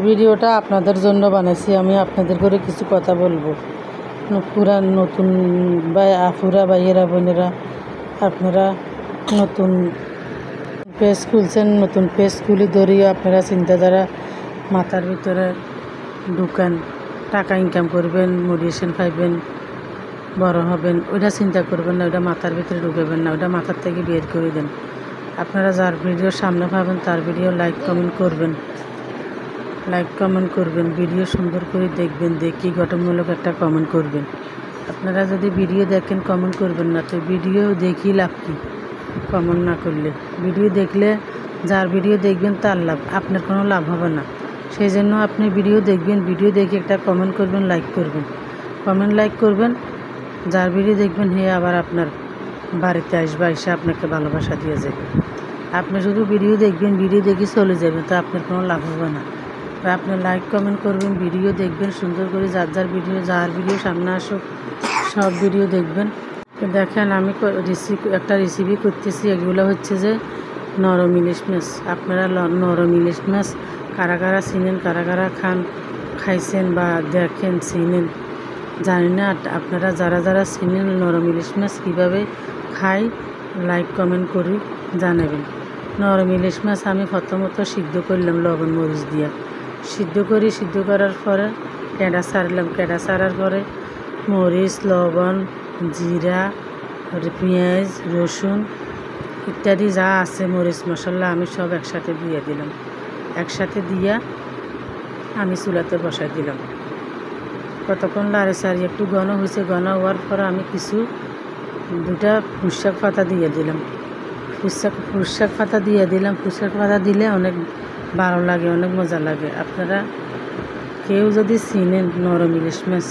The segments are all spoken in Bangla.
ভিডিওটা আপনাদের জন্য বানাইছি। আমি আপনাদের করে কিছু কথা বলবো। পুরান নতুন আফুরা ভাইয়েরা বোনেরা, আপনারা নতুন পেজ খুলছেন, নতুন পেজ খুলে ধরিয়ে আপনারা চিন্তাধারা মাথার ভিতরে ঢুকান, টাকা ইনকাম করবেন, মোটিভেশন পাইবেন, বড় হবেন, ওইটা চিন্তা করবেন না, ওইটা মাথার ভিতরে ঢুকাবেন না, ওইটা মাথার থেকে বের করে দেন। আপনারা যার ভিডিও সামনে পাবেন তার ভিডিও লাইক কমেন্ট করবেন, ভিডিও সুন্দর করে দেখবেন, দেখি গঠনমূলক একটা কমেন্ট করবেন। আপনারা যদি ভিডিও দেখেন কমেন্ট করবেন না, তো ভিডিও দেখি লাভ কি কমেন্ট না করলে? ভিডিও দেখলে যার ভিডিও দেখবেন তার লাভ, আপনার কোনো লাভ হবে না। সেই জন্য আপনি ভিডিও দেখবেন, ভিডিও দেখে একটা কমেন্ট করবেন, লাইক করবেন। যার ভিডিও দেখবেন হে আবার আপনার বাড়িতে আসবে, এসে আপনাকে ভালোবাসা দিয়ে যাবে। আপনি শুধু ভিডিও দেখবেন, ভিডিও দেখে চলে যাবেন, তো আপনার কোনো লাভ হবে না। আপনি লাইক কমেন্ট করবেন, ভিডিও দেখবেন সুন্দর করে, যার ভিডিও সামনে আসুক সব ভিডিও দেখবেন। তো দেখেন আমি একটা রেসিপি করতেছি। এগুলো হচ্ছে যে নরম ইলিশ মাছ। আপনারা নরম ইলিশ মাছ কারা কারা চিনেন, কারা কারা খাইছেন বা দেখেন চিনেন জানি না। আপনারা যারা চিনেন নরম ইলিশ মাছ কীভাবে খাই, লাইক কমেন্ট করে জানাবেন। নরম ইলিশ মাছ আমি প্রথমত সিদ্ধ করলাম লবণ মরিচ দিয়া, সিদ্ধ করার পরে কেঁড়া ছাড়ার পরে মরিচ, লবণ, জিরা, পেঁয়াজ, রসুন ইত্যাদি যা আছে মরিচ মশলা আমি সব একসাথে দিয়ে দিলাম। একসাথে দিয়া আমি চুলাতে বসাই দিলাম। কতক্ষণ লাড়ে সারি একটু ঘন হয়েছে, ঘন হওয়ার পরে আমি দুটা পুঁইশাক পাতা দিয়ে দিলাম। পুঁইশাক পাতা দিলে অনেক ভালো লাগে, অনেক মজা লাগে। আপনারা কেউ যদি চিনেন নরম ইলিশ মাছ,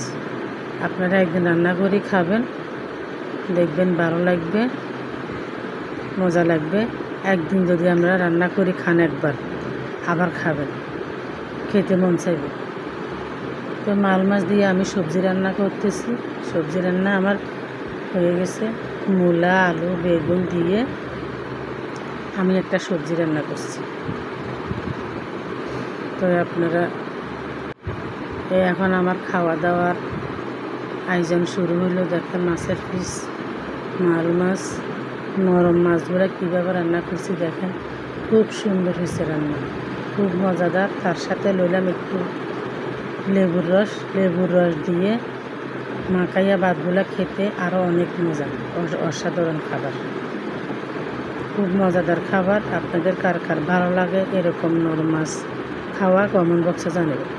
আপনারা একদিন রান্না করে খাবেন, দেখবেন ভালো লাগবে, মজা লাগবে। একদিন যদি আমরা রান্না করে খান, একবার আবার খাবেন, খেতে মন চাইবে। তো মাছ দিয়ে আমি সবজি রান্না করতেছি। সবজি রান্না আমার হয়ে গেছে। মূলা, আলু, বেগুন দিয়ে আমি একটা সবজি রান্না করছি। তো আপনারা এখন আমার খাওয়া দাওয়ার আয়োজন শুরু হলো। দেখেন মাছের পিস, মাছ, নরম মাছগুলো কীভাবে রান্না করছি দেখেন, খুব সুন্দর হয়েছে রান্না, খুব মজাদার। তার সাথে লইলাম একটু লেবুর রস দিয়ে মাখাইয়া ভাতগুলা খেতে আরও অনেক মজা, অসাধারণ খাবার, খুব মজাদার খাবার। আপনাদের কার কার ভালো লাগে এরকম নরম মাছ খাওয়া, কমেন্ট বক্সে জানাবেন।